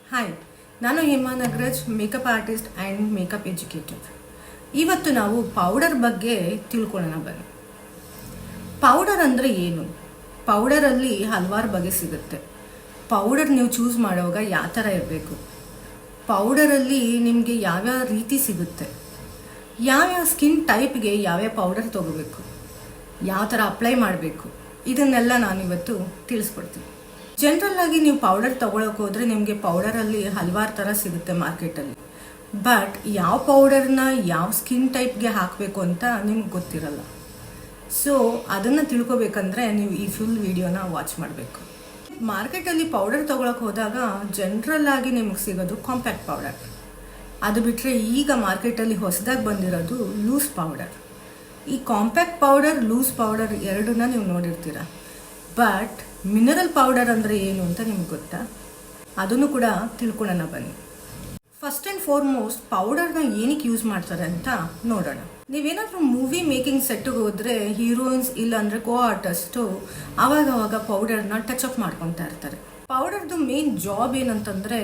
Hi, ನಾನು Hema Nagaraj, makeup artist and makeup educator. ಇವತ್ತು ನಾವು ಪೌಡರ್ ಬಗ್ಗೆ ತಿಳ್ಕೊಳ್ಳೋಣ ಬನ್ನಿ. ಪೌಡರ್ ಅಂದರೆ ಏನು? ಪೌಡರಲ್ಲಿ ಹಲವಾರು ಬಗೆ ಸಿಗುತ್ತೆ. ಪೌಡರ್ ನೀವು ಚೂಸ್ ಮಾಡುವಾಗ ಯಾವ ಥರ ಇರಬೇಕು, ಪೌಡರಲ್ಲಿ ನಿಮಗೆ ಯಾವ್ಯಾವ ರೀತಿ ಸಿಗುತ್ತೆ, ಯಾವ್ಯಾವ ಸ್ಕಿನ್ ಟೈಪ್ಗೆ ಯಾವ್ಯಾವ ಪೌಡರ್ ತೊಗೋಬೇಕು, ಯಾವ ಥರ ಅಪ್ಲೈ ಮಾಡಬೇಕು, ಇದನ್ನೆಲ್ಲ ನಾನಿವತ್ತು ತಿಳಿಸ್ಕೊಡ್ತೀನಿ. ಜನರಲ್ ಆಗಿ ನೀವು ಪೌಡರ್ ತೊಗೊಳಕ್ಕೆ ಹೋದರೆ ನಿಮಗೆ ಪೌಡರಲ್ಲಿ ಹಲವಾರು ಥರ ಸಿಗುತ್ತೆ ಮಾರ್ಕೆಟಲ್ಲಿ. ಬಟ್ ಯಾವ ಪೌಡರ್ನ ಯಾವ ಸ್ಕಿನ್ ಟೈಪ್ಗೆ ಹಾಕಬೇಕು ಅಂತ ನಿಮ್ಗೆ ಗೊತ್ತಿರಲ್ಲ. ಸೊ ಅದನ್ನು ತಿಳ್ಕೊಬೇಕಂದ್ರೆ ನೀವು ಈ ಫುಲ್ ವಿಡಿಯೋನ ವಾಚ್ ಮಾಡಬೇಕು. ಮಾರ್ಕೆಟಲ್ಲಿ ಪೌಡರ್ ತೊಗೊಳಕ್ಕೆ ಹೋದಾಗ ಜನರಲ್ ಆಗಿ ನಿಮಗೆ ಸಿಗೋದು ಕಾಂಪ್ಯಾಕ್ಟ್ ಪೌಡರ್. ಅದು ಬಿಟ್ಟರೆ ಈಗ ಮಾರ್ಕೆಟಲ್ಲಿ ಹೊಸದಾಗಿ ಬಂದಿರೋದು ಲೂಸ್ ಪೌಡರ್. ಈ ಕಾಂಪ್ಯಾಕ್ಟ್ ಪೌಡರ್, ಲೂಸ್ ಪೌಡರ್ ಎರಡನ್ನ ನೀವು ನೋಡಿರ್ತೀರ. ಬಟ್ ಮಿನರಲ್ ಪೌಡರ್ ಅಂದರೆ ಏನು ಅಂತ ನಿಮ್ಗೆ ಗೊತ್ತಾ? ಅದನ್ನು ಕೂಡ ತಿಳ್ಕೊಳ್ಳೋಣ ಬನ್ನಿ. ಫಸ್ಟ್ ಆ್ಯಂಡ್ ಫಾರ್ಮೋಸ್ಟ್ ಪೌಡರ್ನ ಏನಕ್ಕೆ ಯೂಸ್ ಮಾಡ್ತಾರೆ ಅಂತ ನೋಡೋಣ. ನೀವೇನಾದರೂ ಮೂವಿ ಮೇಕಿಂಗ್ ಸೆಟ್ಟಿಗೆ ಹೋದರೆ ಹೀರೋಯಿನ್ಸ್ ಇಲ್ಲಾಂದರೆ ಕೋ ಆರ್ಟಿಸ್ಟು ಆವಾಗ ಪೌಡರ್ನ ಟಚ್ ಅಪ್ ಮಾಡ್ಕೊತಾ ಇರ್ತಾರೆ. ಪೌಡರ್ದು ಮೇನ್ ಜಾಬ್ ಏನಂತಂದರೆ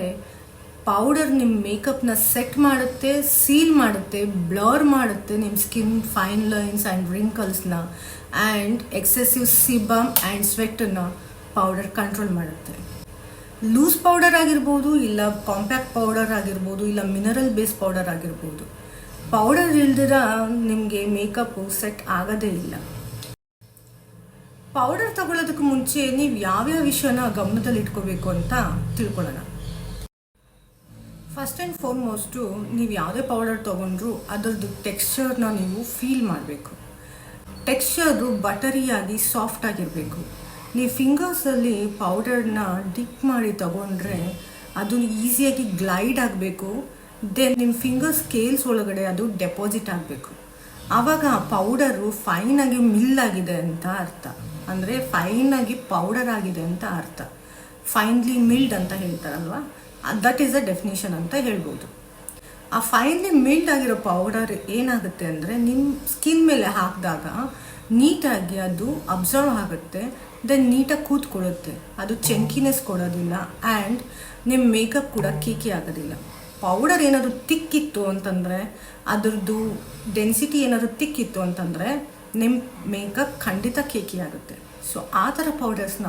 ಪೌಡರ್ ನಿಮ್ಮ ಮೇಕಪ್ನ ಸೆಟ್ ಮಾಡುತ್ತೆ, ಸೀಲ್ ಮಾಡುತ್ತೆ, ಬ್ಲರ್ ಮಾಡುತ್ತೆ ನಿಮ್ಮ ಸ್ಕಿನ್ ಫೈನ್ ಲೈನ್ಸ್ ಆ್ಯಂಡ್ ರಿಂಕಲ್ಸ್ನ, ಆ್ಯಂಡ್ ಎಕ್ಸೆಸಿವ್ ಸಿಬಮ್ ಆ್ಯಂಡ್ ಸ್ವೆಟ್ಟನ್ನು ಪೌಡರ್ ಕಂಟ್ರೋಲ್ ಮಾಡುತ್ತೆ. ಲೂಸ್ ಪೌಡರ್ ಆಗಿರ್ಬೋದು, ಇಲ್ಲ ಕಾಂಪ್ಯಾಕ್ಟ್ ಪೌಡರ್ ಆಗಿರ್ಬೋದು, ಇಲ್ಲ ಮಿನರಲ್ ಬೇಸ್ ಪೌಡರ್ ಆಗಿರ್ಬೋದು, ಪೌಡರ್ ಇಲ್ದಿರ ನಿಮಗೆ ಮೇಕಪ್ಪು ಸೆಟ್ ಆಗೋದೇ ಇಲ್ಲ. ಪೌಡರ್ ತಗೊಳ್ಳೋದಕ್ಕೆ ಮುಂಚೆ ನೀವು ಯಾವ್ಯಾವ ವಿಷಯನ ಗಮನದಲ್ಲಿ ಇಟ್ಕೋಬೇಕು ಅಂತ ತಿಳ್ಕೊಳ್ಳೋಣ. ಫಸ್ಟ್ ಆ್ಯಂಡ್ ಫಾರ್ಮೋಸ್ಟು ನೀವು ಯಾವುದೇ ಪೌಡರ್ ತೊಗೊಂಡ್ರು ಅದರದ್ದು ಟೆಕ್ಸ್ಚರ್ನ ನೀವು ಫೀಲ್ ಮಾಡಬೇಕು. ಟೆಕ್ಸ್ಚರು ಬಟರಿಯಾಗಿ ಸಾಫ್ಟ್ ಆಗಿರಬೇಕು. ನೀವು ಫಿಂಗರ್ಸಲ್ಲಿ ಪೌಡರ್ನ ಡಿಪ್ ಮಾಡಿ ತಗೊಂಡ್ರೆ ಅದು ಈಸಿಯಾಗಿ ಗ್ಲೈಡ್ ಆಗಬೇಕು. ದೆನ್ ನಿಮ್ಮ ಫಿಂಗರ್ ಸ್ಕೇಲ್ಸ್ ಒಳಗಡೆ ಅದು ಡೆಪಾಸಿಟ್ ಆಗಬೇಕು. ಆವಾಗ ಆ ಪೌಡರು ಫೈನಾಗಿ ಮಿಲ್ ಆಗಿದೆ ಅಂತ ಅರ್ಥ. ಅಂದರೆ ಫೈನಾಗಿ ಪೌಡರ್ ಆಗಿದೆ ಅಂತ ಅರ್ಥ. ಫೈನ್ಲಿ ಮಿಲ್ಡ್ ಅಂತ ಹೇಳ್ತಾರಲ್ವ, ದಟ್ ಈಸ್ ಅ ಡೆಫಿನೇಷನ್ ಅಂತ ಹೇಳ್ಬೋದು. ಆ ಫೈನ್ಲಿ ಮಿಲ್ಡ್ ಆಗಿರೋ ಪೌಡರ್ ಏನಾಗುತ್ತೆ ಅಂದರೆ ನಿಮ್ಮ ಸ್ಕಿನ್ ಮೇಲೆ ಹಾಕಿದಾಗ ನೀಟಾಗಿ ಅದು ಅಬ್ಸರ್ವ್ ಆಗುತ್ತೆ. ದೆನ್ ನೀಟಾಗಿ ಕೂತ್ಕೊಳ್ಳುತ್ತೆ. ಅದು ಚಂಕಿನೆಸ್ ಕೊಡೋದಿಲ್ಲ ಆ್ಯಂಡ್ ನಿಮ್ಮ ಮೇಕಪ್ ಕೂಡ ಕೇಕಿ ಆಗೋದಿಲ್ಲ. ಪೌಡರ್ ಏನಾದರೂ ತಿಕ್ಕಿತ್ತು ಅಂತಂದರೆ, ಅದರದ್ದು ಡೆನ್ಸಿಟಿ ಏನಾದರೂ ತಿಕ್ಕಿತ್ತು ಅಂತಂದರೆ ನಿಮ್ಮ ಮೇಕಪ್ ಖಂಡಿತ ಕೇಕಿ ಆಗುತ್ತೆ. ಸೊ ಆ ಥರ ಪೌಡರ್ಸ್ನ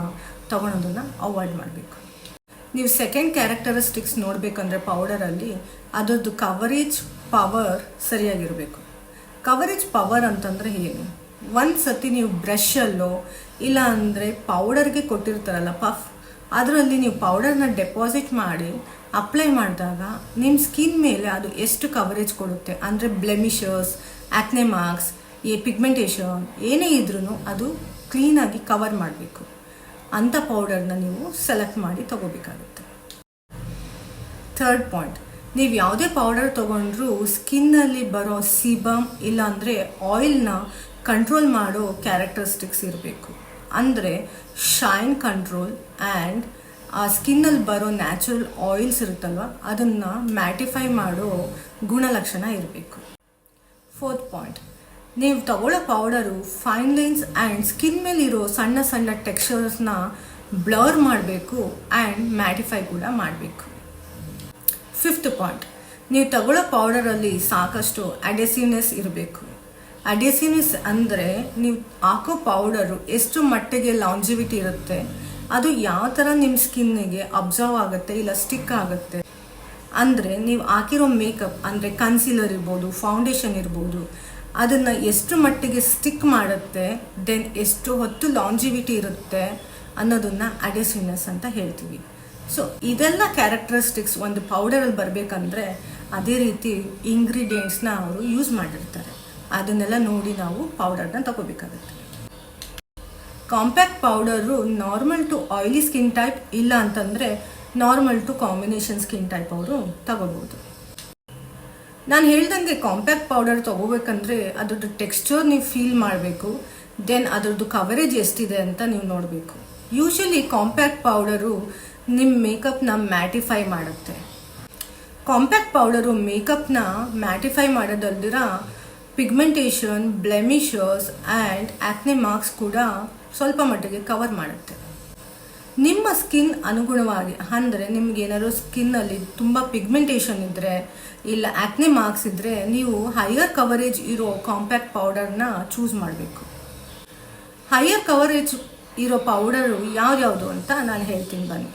ತೊಗೊಳೋದನ್ನು ಅವಾಯ್ಡ್ ಮಾಡಬೇಕು. ನೀವು ಸೆಕೆಂಡ್ ಕ್ಯಾರೆಕ್ಟರಿಸ್ಟಿಕ್ಸ್ ನೋಡಬೇಕಂದ್ರೆ ಪೌಡರಲ್ಲಿ ಅದರದ್ದು ಕವರೇಜ್ ಪವರ್ ಸರಿಯಾಗಿರಬೇಕು. ಕವರೇಜ್ ಪವರ್ ಅಂತಂದರೆ ಏನು? ಒಂದು ಸತಿ ನೀವು ಬ್ರಷಲ್ಲೋ ಇಲ್ಲ ಅಂದರೆ ಪೌಡರ್ಗೆ ಕೊಟ್ಟಿರ್ತಾರಲ್ಲ ಪಫ್, ಅದರಲ್ಲಿ ನೀವು ಪೌಡರ್ನ ಡೆಪಾಸಿಟ್ ಮಾಡಿ ಅಪ್ಲೈ ಮಾಡಿದಾಗ ನಿಮ್ಮ ಸ್ಕಿನ್ ಮೇಲೆ ಅದು ಎಷ್ಟು ಕವರೇಜ್ ಕೊಡುತ್ತೆ ಅಂದರೆ ಬ್ಲೆಮಿಷರ್ಸ್, ಆಕ್ನೆ ಮಾರ್ಕ್ಸ್, ಪಿಗ್ಮೆಂಟೇಷನ್ ಏನೇ ಇದ್ರೂ ಅದು ಕ್ಲೀನಾಗಿ ಕವರ್ ಮಾಡಬೇಕು. ಅಂಥ ಪೌಡರ್ನ ನೀವು ಸೆಲೆಕ್ಟ್ ಮಾಡಿ ತಗೋಬೇಕಾಗುತ್ತೆ. ಥರ್ಡ್ ಪಾಯಿಂಟ್, ನೀವು ಯಾವುದೇ ಪೌಡರ್ ತೊಗೊಂಡ್ರೂ ಸ್ಕಿನ್ನಲ್ಲಿ ಬರೋ ಸಿಬಮ್ ಇಲ್ಲಾಂದರೆ ಆಯಿಲ್ನ ಕಂಟ್ರೋಲ್ ಮಾಡೋ ಕ್ಯಾರೆಕ್ಟರಿಸ್ಟಿಕ್ಸ್ ಇರಬೇಕು. ಅಂದರೆ ಶೈನ್ ಕಂಟ್ರೋಲ್ ಆ್ಯಂಡ್ ಆ ಸ್ಕಿನ್ನಲ್ಲಿ ಬರೋ ನ್ಯಾಚುರಲ್ ಆಯಿಲ್ಸ್ ಇರುತ್ತಲ್ವ ಅದನ್ನು ಮ್ಯಾಟಿಫೈ ಮಾಡೋ ಗುಣಲಕ್ಷಣ ಇರಬೇಕು. ಫೋರ್ತ್ ಪಾಯಿಂಟ್, ನೀವು ತಗೊಳ್ಳೋ powder fine lines and skin ಮೇಲಿರೋ ಸಣ್ಣ ಸಣ್ಣ ಟೆಕ್ಸ್ಚರ್ಸ್ನ ಬ್ಲರ್ ಮಾಡಬೇಕು ಆ್ಯಂಡ್ ಮ್ಯಾಟಿಫೈ ಕೂಡ ಮಾಡಬೇಕು. ಫಿಫ್ತ್ ಪಾಯಿಂಟ್, ನೀವು ತಗೊಳ್ಳೋ ಪೌಡರಲ್ಲಿ ಸಾಕಷ್ಟು ಅಡೆಸಿವ್ನೆಸ್ ಇರಬೇಕು. ಅಡೆಸಿವ್ನೆಸ್ ಅಂದರೆ ನೀವು ಹಾಕೋ ಪೌಡರು ಎಷ್ಟು ಮಟ್ಟಿಗೆ ಲಾಂಜಿವಿಟಿ ಇರುತ್ತೆ, ಅದು ಯಾವ ಥರ ನಿಮ್ಮ ಸ್ಕಿನ್ನಿಗೆ ಅಬ್ಸರ್ವ್ ಆಗುತ್ತೆ ಇಲ್ಲ ಸ್ಟಿಕ್ ಆಗುತ್ತೆ. ಅಂದರೆ ನೀವು ಹಾಕಿರೋ ಮೇಕಪ್ ಅಂದರೆ ಕನ್ಸೀಲರ್ ಇರ್ಬೋದು, ಫೌಂಡೇಶನ್ ಇರ್ಬೋದು, ಅದನ್ನು ಎಷ್ಟು ಮಟ್ಟಿಗೆ ಸ್ಟಿಕ್ ಮಾಡುತ್ತೆ, ದೆನ್ ಎಷ್ಟು ಹೊತ್ತು ಲಾಂಜಿವಿಟಿ ಇರುತ್ತೆ ಅನ್ನೋದನ್ನು ಅಡೆಸಿವ್ನೆಸ್ ಅಂತ ಹೇಳ್ತೀವಿ. ಸೊ ಇದೆಲ್ಲ ಕ್ಯಾರೆಕ್ಟರಿಸ್ಟಿಕ್ಸ್ ಒಂದು ಪೌಡರಲ್ಲಿ ಬರಬೇಕಂದ್ರೆ ಅದೇ ರೀತಿ ಇಂಗ್ರೀಡಿಯೆಂಟ್ಸ್ನ ಅವರು ಯೂಸ್ ಮಾಡಿರ್ತಾರೆ. ಅದನ್ನೆಲ್ಲ ನೋಡಿ ನಾವು ಪೌಡರ್ನ ತಗೋಬೇಕಾಗುತ್ತೆ. Compact powder normal to oily skin type ಇಲ್ಲ ಅಂತಂದರೆ normal to combination skin type ಅವರು ತಗೋಬೋದು. ನಾನು ಹೇಳ್ದಂಗೆ ಕಾಂಪ್ಯಾಕ್ಟ್ ಪೌಡರ್ ತೊಗೋಬೇಕಂದ್ರೆ ಅದ್ರದ್ದು ಟೆಕ್ಸ್ಚರ್ ನೀವು ಫೀಲ್ ಮಾಡಬೇಕು. ದೆನ್ ಅದರದ್ದು ಕವರೇಜ್ ಎಷ್ಟಿದೆ ಅಂತ ನೀವು ನೋಡಬೇಕು. ಯೂಶಲಿ ಕಾಂಪ್ಯಾಕ್ಟ್ ಪೌಡರು ನಿಮ್ಮ ಮೇಕಪ್ನ ಮ್ಯಾಟಿಫೈ ಮಾಡುತ್ತೆ. ಕಾಂಪ್ಯಾಕ್ಟ್ ಪೌಡರು ಮೇಕಪ್ನ ಮ್ಯಾಟಿಫೈ ಮಾಡೋದಲ್ದಿರ pigmentation, blemishes and acne marks ಕೂಡ ಸ್ವಲ್ಪ ಮಟ್ಟಿಗೆ ಕವರ್ ಮಾಡುತ್ತೆ. ನಿಮ್ಮ ಸ್ಕಿನ್ ಅನುಗುಣವಾಗಿ, ಅಂದರೆ ನಿಮ್ಗೆ ಏನಾದ್ರು ಸ್ಕಿನ್ನಲ್ಲಿ ತುಂಬ ಪಿಗ್ಮೆಂಟೇಷನ್ ಇದ್ದರೆ ಇಲ್ಲ ಆಕ್ನೆ ಮಾರ್ಕ್ಸ್ ಇದ್ದರೆ ನೀವು ಹೈಯರ್ ಕವರೇಜ್ ಇರೋ ಕಾಂಪ್ಯಾಕ್ಟ್ ಪೌಡರ್ನ ಚೂಸ್ ಮಾಡಬೇಕು. ಹೈಯರ್ ಕವರೇಜ್ ಇರೋ ಪೌಡರು ಯಾವ್ಯಾವುದು ಅಂತ ನಾನು ಹೇಳ್ತೀನಿ ಬನ್ನಿ.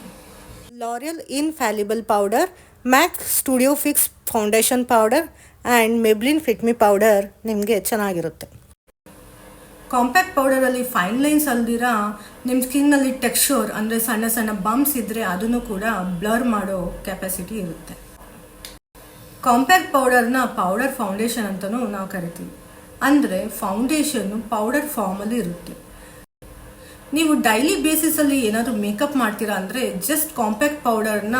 L'Oreal infallible powder, MAC studio fix foundation powder and Maybelline fit me powder ನಿಮಗೆ ಚೆನ್ನಾಗಿರುತ್ತೆ. ಕಾಂಪ್ಯಾಕ್ಟ್ ಪೌಡರಲ್ಲಿ ಫೈನ್ ಲೈನ್ಸ್ ಅಲ್ದಿರ ನಿಮ್ಮ ಸ್ಕಿನ್ನಲ್ಲಿ ಟೆಕ್ಸ್ಚರ್ ಅಂದರೆ ಸಣ್ಣ ಸಣ್ಣ ಬಂಪ್ಸ್ ಇದ್ದರೆ ಅದನ್ನು ಕೂಡ ಬ್ಲರ್ ಮಾಡೋ ಕೆಪಾಸಿಟಿ ಇರುತ್ತೆ. ಕಾಂಪ್ಯಾಕ್ಟ್ ಪೌಡರ್ನ ಪೌಡರ್ ಫೌಂಡೇಶನ್ ಅಂತಲೂ ನಾವು ಕರಿತೀವಿ. ಅಂದರೆ ಫೌಂಡೇಶನ್ನು ಪೌಡರ್ ಫಾರ್ಮಲ್ಲಿ ಇರುತ್ತೆ. ನೀವು ಡೈಲಿ ಬೇಸಿಸಲ್ಲಿ ಏನಾದರೂ ಮೇಕಪ್ ಮಾಡ್ತೀರಾ ಅಂದರೆ ಜಸ್ಟ್ ಕಾಂಪ್ಯಾಕ್ಟ್ ಪೌಡರ್ನ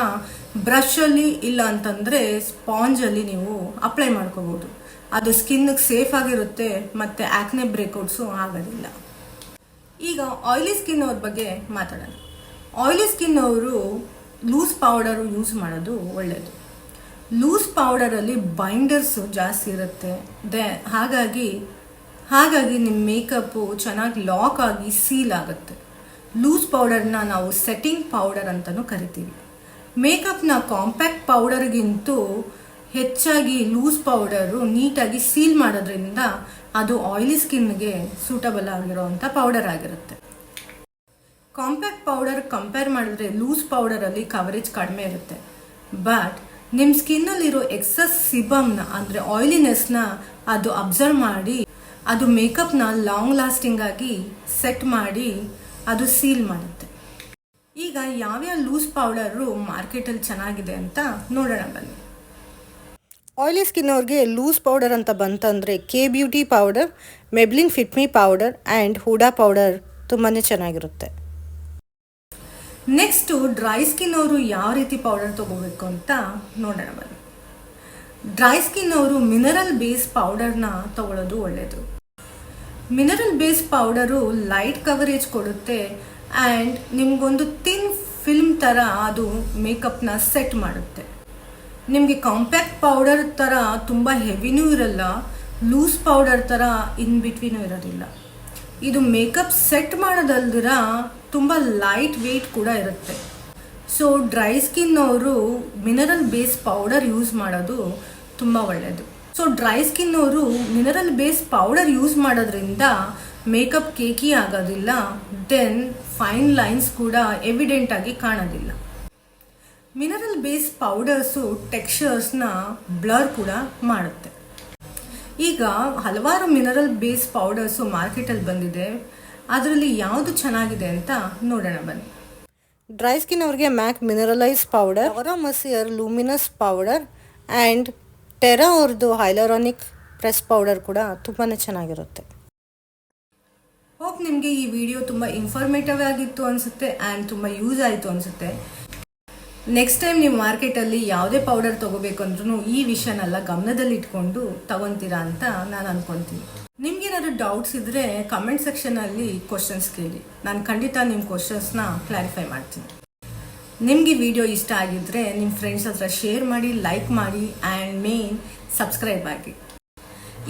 ಬ್ರಷಲ್ಲಿ ಇಲ್ಲ ಅಂತಂದರೆ ಸ್ಪಾಂಜಲ್ಲಿ ನೀವು ಅಪ್ಲೈ ಮಾಡ್ಕೋಬೋದು. ಅದು ಸ್ಕಿನ್ಗೆ ಸೇಫ್ ಆಗಿರುತ್ತೆ ಮತ್ತು ಆಕ್ನೆ ಬ್ರೇಕ್ಔಟ್ಸು ಆಗೋದಿಲ್ಲ. ಈಗ ಆಯಿಲಿ ಸ್ಕಿನ್ ಅವ್ರ ಬಗ್ಗೆ ಮಾತಾಡೋಣ. ಆಯಿಲಿ ಸ್ಕಿನ್ ಅವರು ಲೂಸ್ ಪೌಡರು ಯೂಸ್ ಮಾಡೋದು ಒಳ್ಳೆಯದು. ಲೂಸ್ ಪೌಡರಲ್ಲಿ ಬೈಂಡರ್ಸು ಜಾಸ್ತಿ ಇರುತ್ತೆ. ಹಾಗಾಗಿ ನಿಮ್ಮ ಮೇಕಪ್ಪು ಚೆನ್ನಾಗಿ ಲಾಕ್ ಆಗಿ ಸೀಲ್ ಆಗುತ್ತೆ. ಲೂಸ್ ಪೌಡರ್ನ ನಾವು ಸೆಟ್ಟಿಂಗ್ ಪೌಡರ್ ಅಂತಲೂ ಕರಿತೀವಿ. ಮೇಕಪ್ನ ಕಾಂಪ್ಯಾಕ್ಟ್ ಪೌಡರ್ಗಿಂತೂ ಹೆಚ್ಚಾಗಿ ಲೂಸ್ ಪೌಡರು ನೀಟಾಗಿ ಸೀಲ್ ಮಾಡೋದ್ರಿಂದ ಅದು ಆಯಿಲಿ ಸ್ಕಿನ್ಗೆ ಸೂಟಬಲ್ ಆಗಿರೋವಂಥ ಪೌಡರ್ ಆಗಿರುತ್ತೆ. ಕಾಂಪ್ಯಾಕ್ಟ್ ಪೌಡರ್ ಕಂಪೇರ್ ಮಾಡಿದ್ರೆ ಲೂಸ್ ಪೌಡರಲ್ಲಿ ಕವರೇಜ್ ಕಡಿಮೆ ಇರುತ್ತೆ. ಬಟ್ ನಿಮ್ಮ ಸ್ಕಿನ್ನಲ್ಲಿರೋ ಎಕ್ಸಸ್ ಸಿಬಮ್ನ ಅಂದರೆ ಆಯಿಲಿನೆಸ್ನ ಅದು ಅಬ್ಸರ್ವ್ ಮಾಡಿ ಅದು ಮೇಕಪ್ನ ಲಾಂಗ್ ಲಾಸ್ಟಿಂಗ್ ಆಗಿ ಸೆಟ್ ಮಾಡಿ ಅದು ಸೀಲ್ ಮಾಡುತ್ತೆ. ಈಗ ಯಾವ್ಯಾವ ಲೂಸ್ ಪೌಡರು ಮಾರ್ಕೆಟಲ್ಲಿ ಚೆನ್ನಾಗಿದೆ ಅಂತ ನೋಡೋಣ ಬನ್ನಿ. ಆಯಿಲಿ ಸ್ಕಿನ್ ಅವ್ರಿಗೆ ಲೂಸ್ ಪೌಡರ್ ಅಂತ ಬಂತಂದರೆ K beauty powder, ಮೆಬ್ಲಿನ್ fit me powder and Hooda powder ತುಂಬಾ ಚೆನ್ನಾಗಿರುತ್ತೆ. ನೆಕ್ಸ್ಟು ಡ್ರೈ ಸ್ಕಿನ್ ಅವರು ಯಾವ ರೀತಿ ಪೌಡರ್ ತೊಗೋಬೇಕು ಅಂತ ನೋಡೋಣ ಬನ್ನಿ. ಡ್ರೈ ಸ್ಕಿನ್ ಅವರು ಮಿನರಲ್ ಬೇಸ್ ಪೌಡರ್ನ ತಗೊಳ್ಳೋದು ಒಳ್ಳೆಯದು. Mineral base powder light coverage ಕೊಡುತ್ತೆ ಆ್ಯಂಡ್ ನಿಮಗೊಂದು ಥಿನ್ ಫಿಲ್ಮ್ ಥರ ಅದು ಮೇಕಪ್ನ ಸೆಟ್ ಮಾಡುತ್ತೆ. ನಿಮಗೆ ಕಾಂಪ್ಯಾಕ್ಟ್ ಪೌಡರ್ ಥರ ತುಂಬ ಹೆವಿನೂ ಇರಲ್ಲ, ಲೂಸ್ ಪೌಡರ್ ಥರ ಇನ್ ಬಿಟ್ವೀನೂ ಇರೋದಿಲ್ಲ. ಇದು ಮೇಕಪ್ ಸೆಟ್ ಮಾಡೋದಲ್ದಿರ ತುಂಬ ಲೈಟ್ ವೆಯ್ಟ್ ಕೂಡ ಇರುತ್ತೆ. ಸೊ ಡ್ರೈ ಸ್ಕಿನ್ ಅವರು ಮಿನರಲ್ ಬೇಸ್ ಪೌಡರ್ ಯೂಸ್ ಮಾಡೋದು ತುಂಬ ಒಳ್ಳೆಯದು. ಸೊ ಡ್ರೈ ಸ್ಕಿನ್ ಅವರು ಮಿನರಲ್ ಬೇಸ್ ಪೌಡರ್ ಯೂಸ್ ಮಾಡೋದ್ರಿಂದ ಮೇಕಪ್ ಕೇಕಿ ಆಗೋದಿಲ್ಲ, ದೆನ್ ಫೈನ್ ಲೈನ್ಸ್ ಕೂಡ ಎವಿಡೆಂಟ್ ಆಗಿ ಕಾಣೋದಿಲ್ಲ. ಮಿನರಲ್ ಬೇಸ್ ಪೌಡರ್ಸು ಟೆಕ್ಸ್ಚರ್ಸ್ನ ಬ್ಲರ್ ಕೂಡ ಮಾಡುತ್ತೆ. ಈಗ ಹಲವಾರು ಮಿನರಲ್ ಬೇಸ್ ಪೌಡರ್ಸು ಮಾರ್ಕೆಟಲ್ಲಿ ಬಂದಿದೆ. ಅದರಲ್ಲಿ ಯಾವುದು ಚೆನ್ನಾಗಿದೆ ಅಂತ ನೋಡೋಣ ಬನ್ನಿ. ಡ್ರೈ ಸ್ಕಿನ್ ಅವ್ರಿಗೆ MAC mineralize powder, Mercier luminous powder and Tira ಅವ್ರದ್ದು ಹೈಲರಾನಿಕ್ ಪ್ರೆಸ್ ಪೌಡರ್ ಕೂಡ ತುಂಬಾ ಚೆನ್ನಾಗಿರುತ್ತೆ. ಹೋಪ್ ನಿಮಗೆ ಈ ವಿಡಿಯೋ ತುಂಬ ಇನ್ಫಾರ್ಮೇಟಿವ್ ಆಗಿತ್ತು ಅನಿಸುತ್ತೆ ಆ್ಯಂಡ್ ತುಂಬ ಯೂಸ್ ಆಯಿತು ಅನಿಸುತ್ತೆ. ನೆಕ್ಸ್ಟ್ ಟೈಮ್ ನೀವು ಮಾರ್ಕೆಟಲ್ಲಿ ಯಾವುದೇ ಪೌಡರ್ ತೊಗೋಬೇಕು ಅಂದ್ರೂ ಈ ವಿಷಯನೆಲ್ಲ ಗಮನದಲ್ಲಿ ಇಟ್ಕೊಂಡು ತಗೊತೀರಾ ಅಂತ ನಾನು ಅಂದ್ಕೊತೀನಿ. ನಿಮ್ಗೇನಾದ್ರು ಡೌಟ್ಸ್ ಇದ್ದರೆ ಕಮೆಂಟ್ ಸೆಕ್ಷನಲ್ಲಿ ಕ್ವಶನ್ಸ್ ಕೇಳಿ, ನಾನು ಖಂಡಿತ ನಿಮ್ಮ ಕ್ವಶನ್ಸ್ನ ಕ್ಲಾರಿಫೈ ಮಾಡ್ತೀನಿ. ನಿಮಗೆ ವಿಡಿಯೋ ಇಷ್ಟ ಆಗಿದ್ದರೆ ನಿಮ್ಮ ಫ್ರೆಂಡ್ಸ್ ಹತ್ರ ಶೇರ್ ಮಾಡಿ, ಲೈಕ್ ಮಾಡಿ ಆ್ಯಂಡ್ ಮೇನ್ ಸಬ್ಸ್ಕ್ರೈಬ್ ಆಗಿ.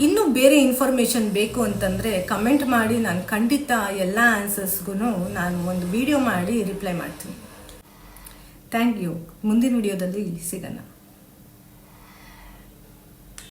ಇನ್ನೂ ಬೇರೆ ಇನ್ಫಾರ್ಮೇಷನ್ ಬೇಕು ಅಂತಂದರೆ ಕಮೆಂಟ್ ಮಾಡಿ, ನಾನು ಖಂಡಿತ ಎಲ್ಲ ಆನ್ಸರ್ಸ್ಗೂ ನಾನು ಒಂದು ವಿಡಿಯೋ ಮಾಡಿ ರಿಪ್ಲೈ ಮಾಡ್ತೀನಿ. Thank you. ಮುಂದಿನ ವಿಡಿಯೋದಲ್ಲಿ ಸಿಗೋಣ.